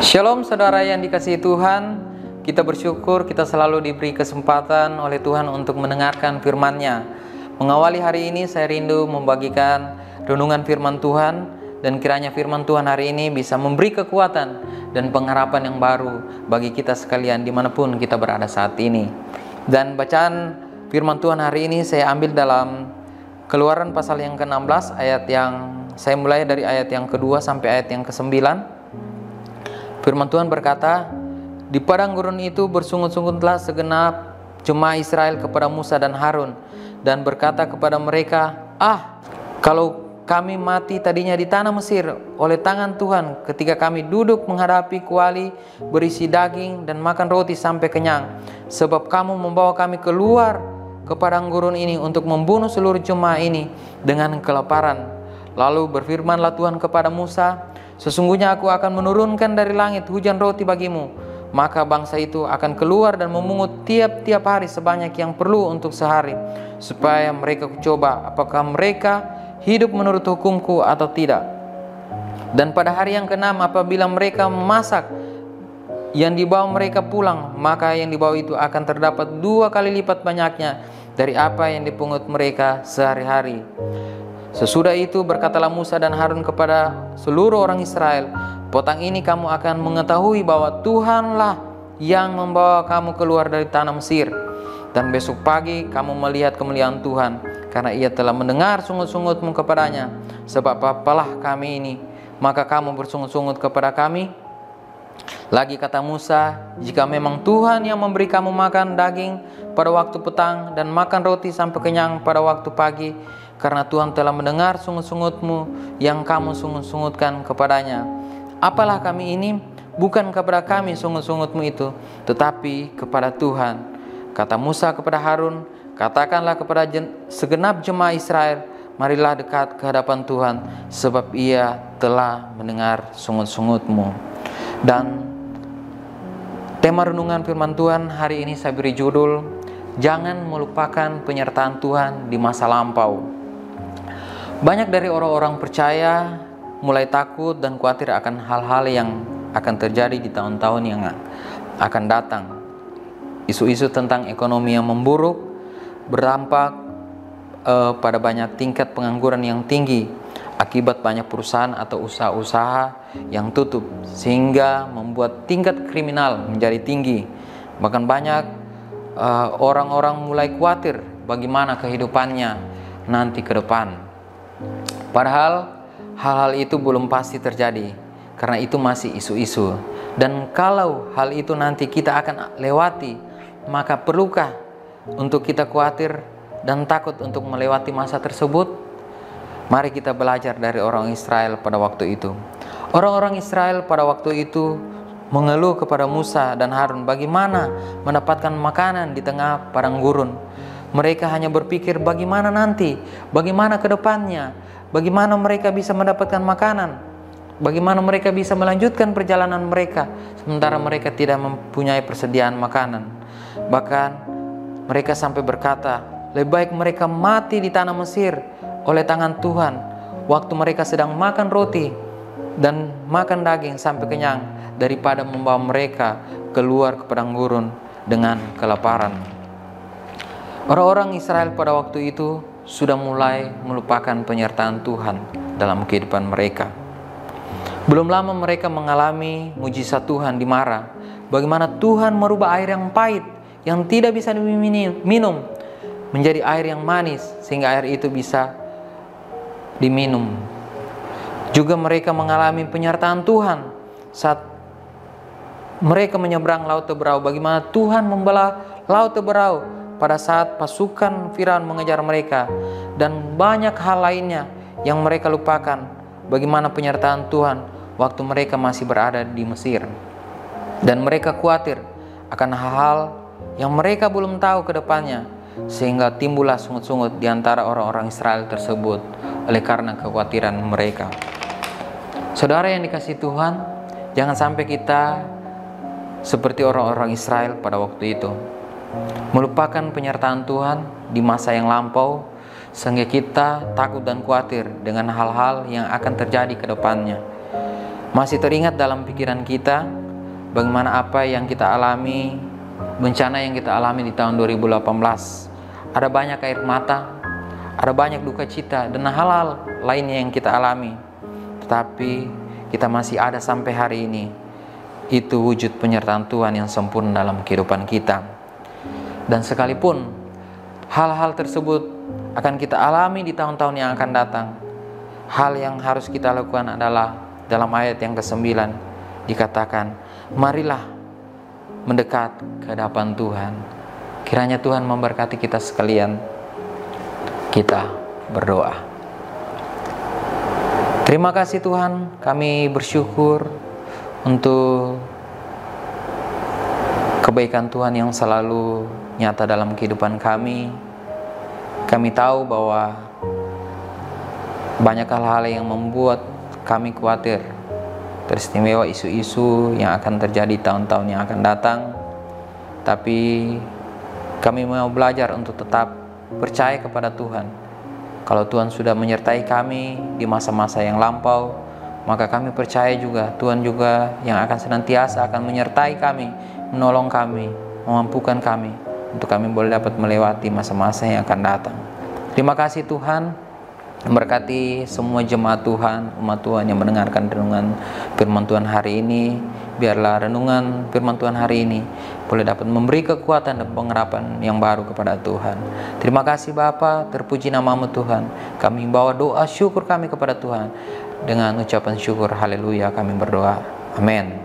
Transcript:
Shalom saudara yang dikasihi Tuhan, kita bersyukur kita selalu diberi kesempatan oleh Tuhan untuk mendengarkan firman-Nya. Mengawali hari ini saya rindu membagikan renungan firman Tuhan, dan kiranya firman Tuhan hari ini bisa memberi kekuatan dan pengharapan yang baru bagi kita sekalian dimanapun kita berada saat ini. Dan bacaan firman Tuhan hari ini saya ambil dalam Keluaran pasal yang ke-16, saya mulai dari ayat yang kedua sampai ayat yang ke-9. Firman Tuhan berkata, "Di padang gurun itu bersungut-sungutlah segenap jemaah Israel kepada Musa dan Harun, dan berkata kepada mereka, kalau kami mati tadinya di tanah Mesir oleh tangan Tuhan ketika kami duduk menghadapi kuali berisi daging dan makan roti sampai kenyang, sebab kamu membawa kami keluar ke padang gurun ini untuk membunuh seluruh jemaah ini dengan kelaparan. Lalu berfirmanlah Tuhan kepada Musa, sesungguhnya aku akan menurunkan dari langit hujan roti bagimu, maka bangsa itu akan keluar dan memungut tiap-tiap hari sebanyak yang perlu untuk sehari, supaya mereka coba apakah mereka hidup menurut hukumku atau tidak. Dan pada hari yang ke-6 apabila mereka memasak yang dibawa mereka pulang, maka yang dibawa itu akan terdapat 2 kali lipat banyaknya dari apa yang dipungut mereka sehari-hari. Sesudah itu berkatalah Musa dan Harun kepada seluruh orang Israel, petang ini kamu akan mengetahui bahwa Tuhanlah yang membawa kamu keluar dari tanah Mesir. Dan besok pagi kamu melihat kemuliaan Tuhan, karena ia telah mendengar sungut-sungutmu kepadanya. Sebab apalah kami ini, maka kamu bersungut-sungut kepada kami? Lagi kata Musa, jika memang Tuhan yang memberi kamu makan daging pada waktu petang dan makan roti sampai kenyang pada waktu pagi, karena Tuhan telah mendengar sungut-sungutmu yang kamu sungut-sungutkan kepadanya. Apalah kami ini? Bukan kepada kami sungut-sungutmu itu, tetapi kepada Tuhan. Kata Musa kepada Harun, katakanlah kepada segenap jemaah Israel, marilah dekat ke hadapan Tuhan, sebab ia telah mendengar sungut-sungutmu. Dan tema renungan firman Tuhan hari ini saya beri judul, jangan melupakan penyertaan Tuhan di masa lampau. Banyak dari orang-orang percaya mulai takut dan khawatir akan hal-hal yang akan terjadi di tahun-tahun yang akan datang. Isu-isu tentang ekonomi yang memburuk berdampak pada banyak tingkat pengangguran yang tinggi akibat banyak perusahaan atau usaha-usaha yang tutup, sehingga membuat tingkat kriminal menjadi tinggi. Bahkan banyak orang-orang mulai khawatir bagaimana kehidupannya nanti ke depan. Padahal hal-hal itu belum pasti terjadi, karena itu masih isu-isu. Dan kalau hal itu nanti kita akan lewati, maka perlukah untuk kita khawatir dan takut untuk melewati masa tersebut? Mari kita belajar dari orang Israel pada waktu itu. Orang-orang Israel pada waktu itu mengeluh kepada Musa dan Harun bagaimana mendapatkan makanan di tengah padang gurun. Mereka hanya berpikir bagaimana nanti, bagaimana ke depannya, bagaimana mereka bisa mendapatkan makanan, bagaimana mereka bisa melanjutkan perjalanan mereka, sementara mereka tidak mempunyai persediaan makanan. Bahkan mereka sampai berkata, lebih baik mereka mati di tanah Mesir oleh tangan Tuhan, waktu mereka sedang makan roti dan makan daging sampai kenyang, daripada membawa mereka keluar ke padang gurun dengan kelaparan. Orang-orang Israel pada waktu itu sudah mulai melupakan penyertaan Tuhan dalam kehidupan mereka. Belum lama mereka mengalami mujizat Tuhan di Mara, bagaimana Tuhan merubah air yang pahit, yang tidak bisa diminum, menjadi air yang manis, sehingga air itu bisa diminum. Juga mereka mengalami penyertaan Tuhan saat mereka menyeberang Laut Teberau, bagaimana Tuhan membelah Laut Teberau pada saat pasukan Firaun mengejar mereka, dan banyak hal lainnya yang mereka lupakan, bagaimana penyertaan Tuhan waktu mereka masih berada di Mesir. Dan mereka khawatir akan hal-hal yang mereka belum tahu ke depannya, sehingga timbullah sungut-sungut di antara orang-orang Israel tersebut oleh karena kekhawatiran mereka. Saudara yang dikasihi Tuhan, jangan sampai kita seperti orang-orang Israel pada waktu itu, melupakan penyertaan Tuhan di masa yang lampau, sehingga kita takut dan khawatir dengan hal-hal yang akan terjadi ke depannya. Masih teringat dalam pikiran kita bagaimana apa yang kita alami, bencana yang kita alami di tahun 2018. Ada banyak air mata, ada banyak duka cita, dan hal-hal lainnya yang kita alami. Tetapi kita masih ada sampai hari ini. Itu wujud penyertaan Tuhan yang sempurna dalam kehidupan kita. Dan sekalipun hal-hal tersebut akan kita alami di tahun-tahun yang akan datang, hal yang harus kita lakukan adalah dalam ayat yang ke-9 dikatakan, marilah mendekat ke hadapan Tuhan. Kiranya Tuhan memberkati kita sekalian. Kita berdoa. Terima kasih Tuhan, kami bersyukur untuk kebaikan Tuhan yang selalu nyata dalam kehidupan kami. Kami tahu bahwa banyak hal-hal yang membuat kami khawatir, teristimewa isu-isu yang akan terjadi tahun-tahun yang akan datang. Tapi kami mau belajar untuk tetap percaya kepada Tuhan. Kalau Tuhan sudah menyertai kami di masa-masa yang lampau, maka kami percaya juga Tuhan juga yang akan senantiasa akan menyertai kami, menolong kami, memampukan kami untuk kami boleh dapat melewati masa-masa yang akan datang. Terima kasih Tuhan, memberkati semua jemaat Tuhan, umat Tuhan yang mendengarkan renungan firman Tuhan hari ini. Biarlah renungan firman Tuhan hari ini boleh dapat memberi kekuatan dan pengharapan yang baru kepada Tuhan. Terima kasih Bapa, terpuji namamu Tuhan. Kami bawa doa syukur kami kepada Tuhan. Dengan ucapan syukur, haleluya, kami berdoa. Amin.